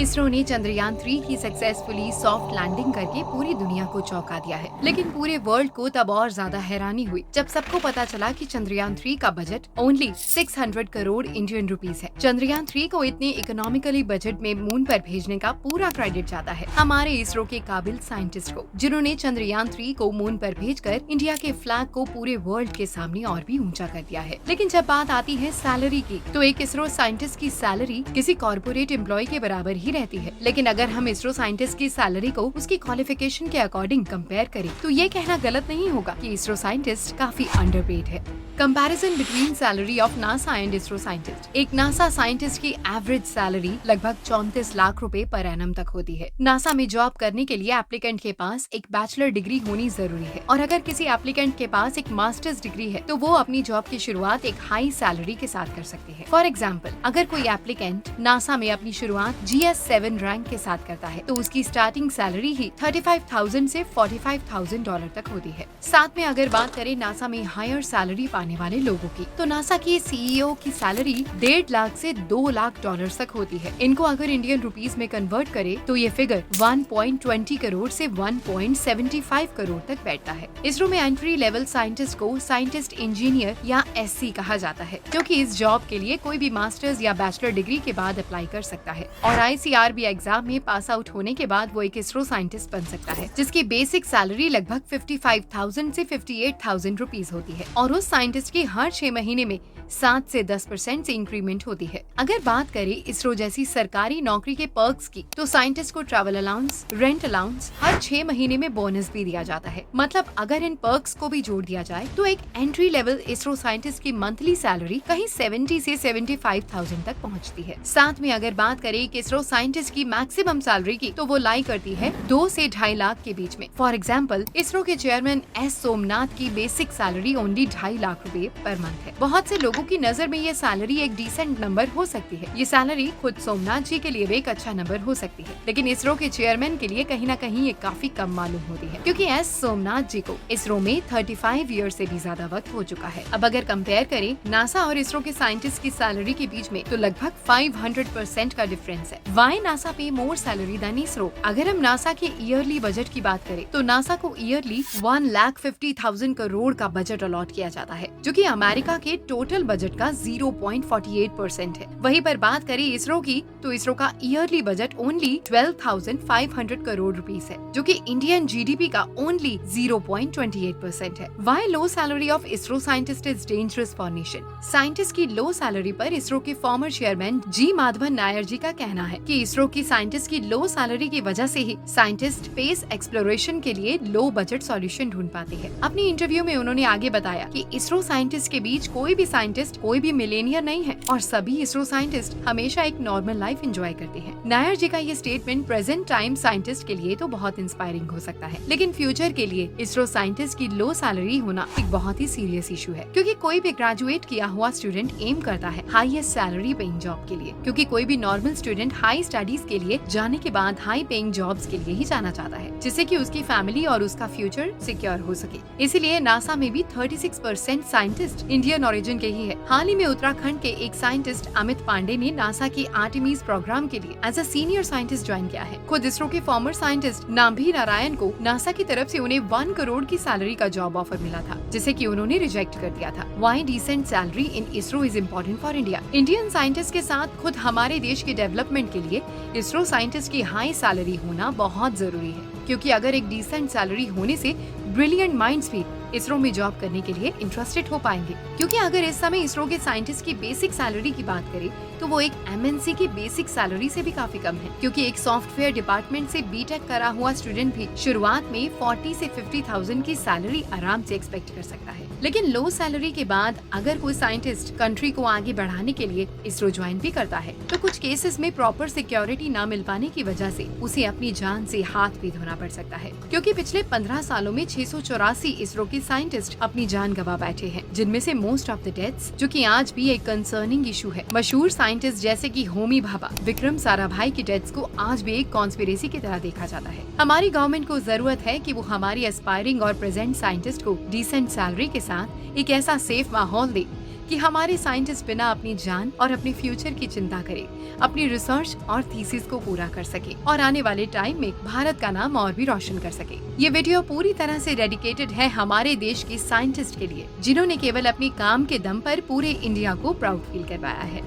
इसरो ने चंद्रयान 3 की successfully soft landing करके पूरी दुनिया को चौंका दिया है, लेकिन पूरे वर्ल्ड को तब और ज्यादा हैरानी हुई जब सबको पता चला कि चंद्रयान 3 का budget only 600 crore Indian rupees है। चंद्रयान 3 को इतने इकोनॉमिकली बजट में मून पर भेजने का पूरा क्रेडिट जाता है हमारे इसरो के काबिल साइंटिस्ट को, जिन्होंने चंद्रयान 3 को मून पर भेजकर इंडिया के फ्लैग को पूरे वर्ल्ड के सामने और भी ऊंचा कर दिया है। लेकिन जब बात आती है सैलरी की, तो एक इसरो साइंटिस्ट की सैलरी किसी कॉर्पोरेट एम्प्लॉय के बराबर ही रहती है। लेकिन अगर हम इसरो साइंटिस्ट की सैलरी को उसकी क्वालिफिकेशन के अकॉर्डिंग कंपेयर करें, तो ये कहना गलत नहीं होगा कि इसरो साइंटिस्ट काफी अंडरपेड है। Comparison between salary of NASA and ISRO scientist. एक नासा साइंटिस्ट की एवरेज सैलरी लगभग 34 लाख रुपए पर एनम तक होती है। नासा में जॉब करने के लिए एप्लीकेंट के पास एक बैचलर डिग्री होनी जरूरी है, और अगर किसी एप्लीकेंट के पास एक मास्टर्स डिग्री है तो वो अपनी जॉब की शुरुआत एक हाई सैलरी के साथ कर सकती है। फॉर एग्जाम्पल, अगर कोई एप्लीकेंट नासा में अपनी शुरुआत GS7 रैंक के साथ करता है तो उसकी स्टार्टिंग सैलरी ही 35,000 से $45,000 तक होती है। साथ में अगर बात करें नासा में हायर सैलरी पाने वाले लोगों की, तो नासा की CEO की सैलरी 1.5 लाख से $2 लाख तक होती है। इनको अगर इंडियन रुपीस में कन्वर्ट करे तो ये फिगर 1.20 करोड़ से 1.75 करोड़ तक बैठता है। इसरो में एंट्री लेवल साइंटिस्ट को साइंटिस्ट इंजीनियर या SC कहा जाता है, क्योंकि इस जॉब के लिए कोई भी मास्टर्स या बैचलर डिग्री के बाद अप्लाई कर सकता है, और ICRB एग्जाम में पास आउट होने के बाद वो एक इसरो साइंटिस्ट बन सकता है, जिसकी बेसिक सैलरी लगभग 55,000 से 58,000 रुपीस होती है, और उस साइंटिस्ट की हर 6 महीने में 7 से 10% से इंक्रीमेंट होती है। अगर बात करें इसरो जैसी सरकारी नौकरी के पर्क्स की, तो साइंटिस्ट को ट्रैवल अलाउंस, रेंट अलाउंस, हर 6 महीने में बोनस भी दिया जाता है। मतलब अगर इन पर्क्स को भी जोड़ दिया जाए तो एक एंट्री लेवल इसरो साइंटिस्ट की मंथली सैलरी कहीं 70 से 75,000 तक पहुंचती है। साथ में अगर बात करें कि इसरो साइंटिस्ट की मैक्सिमम सैलरी की, तो वो लाई करती है 2 से 2.5 लाख के बीच में। फॉर एग्जाम्पल, इसरो के चेयरमैन S सोमनाथ की बेसिक सैलरी ओनली 2.5 लाख रुपए पर मंथ है। बहुत से लोगों की नजर में ये सैलरी एक डिसेंट नंबर हो सकती है। ये सैलरी खुद सोमनाथ जी के लिए भी एक अच्छा नंबर हो सकती है, लेकिन इसरो के चेयरमैन के लिए कहीं न कहीं ये काफी कम मालूम होती है, क्योंकि S सोमनाथ जी को इसरो में 35 ईयर से भी ज्यादा वक्त हो चुका है। अब अगर कंपेयर करें नासा और इसरो के साइंटिस्ट की सैलरी के बीच में, तो लगभग 500% का डिफरेंस है। वाई नासा पे मोर सैलरी देन इसरो? अगर हम नासा के ईयरली बजट की बात करें, तो नासा को ईयरली 1,50,000 करोड़ का बजट अलॉट किया जाता है, जो कि अमेरिका के टोटल बजट का 0.48% है। वहीं पर बात करें इसरो की, तो इसरो का yearly budget only 12,500 crore rupees है, जो कि इंडियन GDP का ओनली 0.28% है। Why low salary of ISRO scientist is dangerous for nation? Scientist की लो सैलरी पर इसरो के former chairman G Madhavan Nair ji का कहना है कि इसरो की साइंटिस्ट की लो सैलरी की वजह से ही साइंटिस्ट स्पेस एक्सप्लोरेशन के लिए लो बजट सॉल्यूशन ढूंढ पाते हैं। अपनी इंटरव्यू में उन्होंने आगे बताया कि इसरो साइंटिस्ट के बीच कोई भी साइंटिस्ट कोई भी मिलेनियर नहीं है, और सभी इसरो साइंटिस्ट हमेशा एक नॉर्मल लाइफ एंजॉय करते हैं। नायर जी का ये स्टेटमेंट प्रेजेंट टाइम साइंटिस्ट के लिए तो बहुत इंस्पायरिंग हो सकता है, लेकिन फ्यूचर के लिए इसरो साइंटिस्ट की लो सैलरी होना एक बहुत ही सीरियस इशू है, क्योंकि कोई भी ग्रेजुएट किया हुआ स्टूडेंट एम करता है हाईएस्ट सैलरी पेइंग जॉब के लिए, क्योंकि कोई भी नॉर्मल स्टूडेंट हाई स्टडीज के लिए जाने के बाद हाई पेइंग जॉब्स के लिए ही जाना चाहता है, जिससे कि उसकी फैमिली और उसका फ्यूचर सिक्योर हो सके। इसीलिए नासा में भी 36% साइंटिस्ट इंडियन ओरिजिन के ही है। हाल ही में उत्तराखंड के एक साइंटिस्ट अमित पांडे ने नासा की आर्टेमिस प्रोग्राम के लिए as a senior scientist join किया है। खुद इसरो के फॉर्मर साइंटिस्ट नाभी नारायण को नासा की तरफ से उन्हें 1 करोड़ की सैलरी का जॉब ऑफर मिला था, जिसे कि उन्होंने रिजेक्ट कर दिया था। Why decent salary in ISRO is important for India? Indian scientist के साथ खुद हमारे देश के डेवलपमेंट के लिए इसरो साइंटिस्ट की हाई सैलरी होना बहुत जरूरी है, क्योंकि अगर एक डिसेंट सैलरी होने से ब्रिलियंट माइंड्स भी इसरो में जॉब करने के लिए इंटरेस्टेड हो पाएंगे। क्योंकि अगर इस समय इसरो के साइंटिस्ट की बेसिक सैलरी की बात करें, तो वो एक MNC की बेसिक सैलरी से भी काफी कम है, क्योंकि एक सॉफ्टवेयर डिपार्टमेंट से BTech करा हुआ स्टूडेंट भी शुरुआत में 40 से 50,000 की सैलरी आराम से एक्सपेक्ट कर सकता है। लेकिन लो सैलरी के बाद अगर कोई साइंटिस्ट कंट्री को आगे बढ़ाने के लिए इसरो ज्वाइन भी करता है, तो कुछ केसेस में प्रॉपर सिक्योरिटी न मिल पाने की वजह से उसे अपनी जान से हाथ भी धोना पड़ सकता है, क्योंकि पिछले 15 सालों में 684 इसरो के साइंटिस्ट अपनी जान गंवा बैठे हैं, जिनमें से मोस्ट ऑफ द डेथ्स, जो कि आज भी एक कंसर्निंग इशू है। मशहूर साइंटिस्ट जैसे कि होमी भाभा, विक्रम साराभाई की डेथ्स को आज भी एक कॉन्स्पिरेसी की तरह देखा जाता है। हमारी गवर्नमेंट को जरूरत है कि वो हमारी एस्पायरिंग और प्रेजेंट साइंटिस्ट को डिसेंट सैलरी के साथ एक ऐसा सेफ माहौल दे कि हमारे साइंटिस्ट बिना अपनी जान और अपने फ्यूचर की चिंता करे अपनी रिसर्च और थीसिस को पूरा कर सके और आने वाले टाइम में भारत का नाम और भी रोशन कर सके। ये वीडियो पूरी तरह से डेडिकेटेड है हमारे देश के साइंटिस्ट के लिए, जिन्होंने केवल अपने काम के दम पर पूरे इंडिया को प्राउड फील करवाया है।